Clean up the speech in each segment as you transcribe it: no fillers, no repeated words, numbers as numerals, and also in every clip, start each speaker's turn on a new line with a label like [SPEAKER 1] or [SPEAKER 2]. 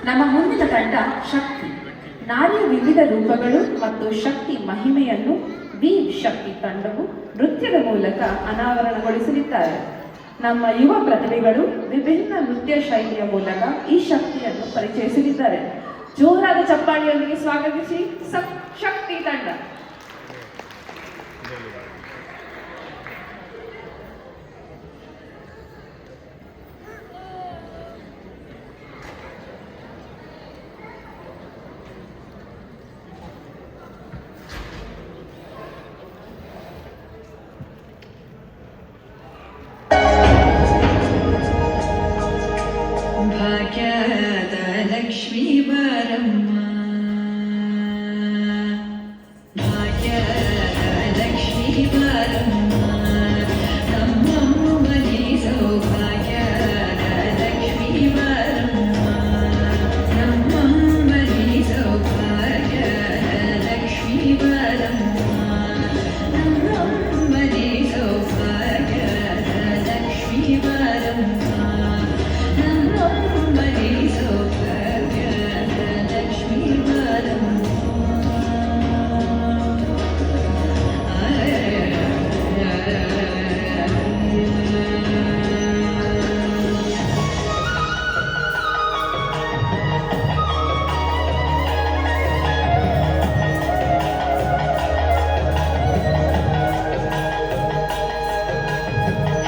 [SPEAKER 1] ನಮ್ಮ ಮುಂದಿನ ತಂಡ ಶಕ್ತಿ. ನಾರಿಯ ವಿವಿಧ ರೂಪಗಳು ಮತ್ತು ಶಕ್ತಿ ಮಹಿಮೆಯನ್ನು ವಿ ಶಕ್ತಿ ತಂಡವು ನೃತ್ಯದ ಮೂಲಕ ಅನಾವರಣಗೊಳಿಸಲಿದ್ದಾರೆ. ನಮ್ಮ ಯುವ ಪ್ರತಿಭೆಗಳು ವಿಭಿನ್ನ ನೃತ್ಯ ಶೈಲಿಯ ಮೂಲಕ ಈ ಶಕ್ತಿಯನ್ನು ಪರಿಚಯಿಸಲಿದ್ದಾರೆ. ಜೋರಾದ ಚಪ್ಪಾಳಿಯೊಂದಿಗೆ ಸ್ವಾಗತಿಸಿ ಶಕ್ತಿ ತಂಡ.
[SPEAKER 2] ಲಕ್ಷ್ಮೀ ಬಾರಮ್ಮ, ಭಾಗ್ಯದ ಲಕ್ಷ್ಮೀ ಬಾರಮ್ಮ, ನಮ್ಮಮ್ಮ ಮನೆ ಸೌಭಾಗ್ಯದ ಲಕ್ಷ್ಮೀ ಬಾರಮ್ಮ, ನಮ್ಮಮ್ಮ ಮನೆ ಸೌಭಾಗ್ಯದ ಲಕ್ಷ್ಮೀ ಬಾರಮ್ಮ, ನಮ್ಮಮ್ಮ ಮನೆ ಸೌಭಾಗ್ಯದ ಲಕ್ಷ್ಮೀ ಬಾರಮ್ಮ.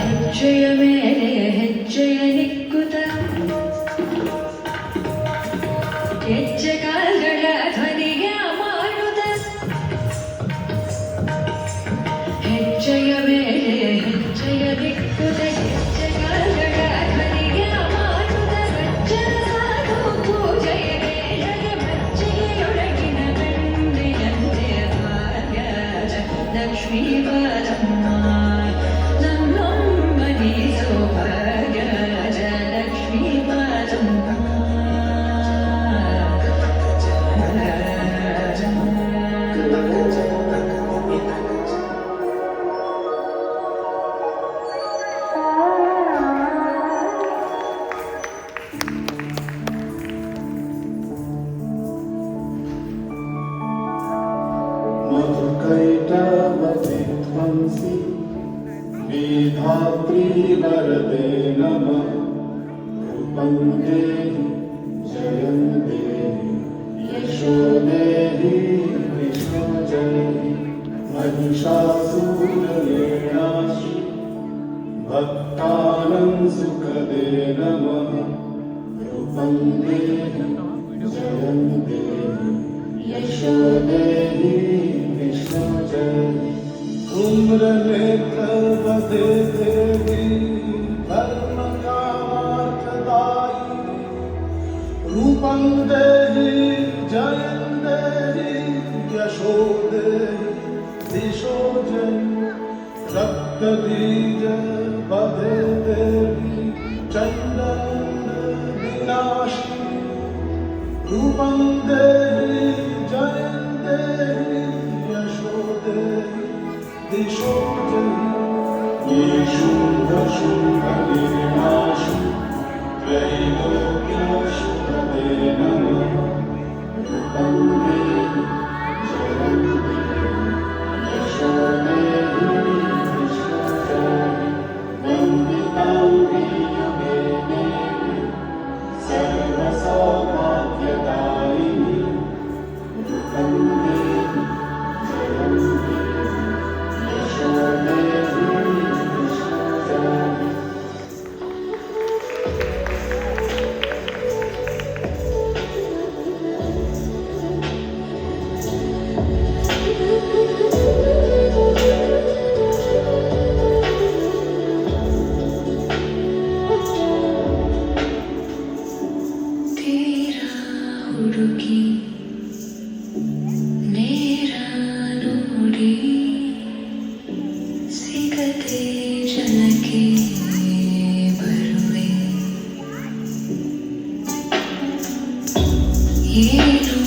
[SPEAKER 2] ಹೆಜ್ಜೆಯ ಮೇಲೆ ಹೆಜ್ಜೆಯ ನಿಕ್ಕುತ್ತ ಹೆಜ್ಜೆ ಕಾಲ್ಗಳ ಧ್ವನಿಗೆ ಮಾಡುತ್ತ, ಹೆಜ್ಜೆಯ ಮೇಲೆ ಹೆಜ್ಜೆಯ ನಿಕ್ಕುತ್ತ ಹೆಜ್ಜೆ ಕಾಲ್ಗಳ ಧ್ವನಿಗೆ ಮಾಡುತ್ತ, ಗಜ್ಜಲ ಸಾಧು ಪೂಜೆಯ ವೇಳೆಗೆ ಮಜ್ಜಿಗೆಯೊಳಗಿನ ಬೆಣ್ಣೆಯಂತೆ ಭಾಗ್ಯದ ಲಕ್ಷ್ಮೀ ಬಾರಮ್ಮ, ಸೌಭಾಗ್ಯದ ಲಕ್ಷ್ಮೀ ಬಾರಮ್ಮ.
[SPEAKER 3] मधुकैटवविध्वंसि मेधात्री वरदे नमः। रूपं देहि जयं देहि यशो देहि विष्णु जयहि, महिषासुरलेणासि भक्तानां सुखदे नमः। रूपं देहि जयं देहि यशो देहि विष्णु जयहि, धूम्रनेत्रवदे देवी धर्मकामार्थदायिनी। रूपं देहि जयं देहि यशो देहि दिशो जयि, रक्तबीज वदे देवी चण्डविनाशिनी। रूपं देहि जयं देहि यशो देहि दिशो जयि, शुम्भनिर्नाशि त्रैलोक्यशुभदे नमः। रूपं देहि जयं देहि यशो देहि विष्णु जयि, वन्दितां प्रियमे देवी सर्वसौभाग्यदायिनी। रूपं देहि जयं देहि यशो देहि विष्णु जयि।
[SPEAKER 2] ತೀರಾ ಹುಡುಕಿ ನೇರ ನೋಡಿ ಸಿಗದೆ ಜನಕ್ಕೆ ಬರುವೆ, ಏನು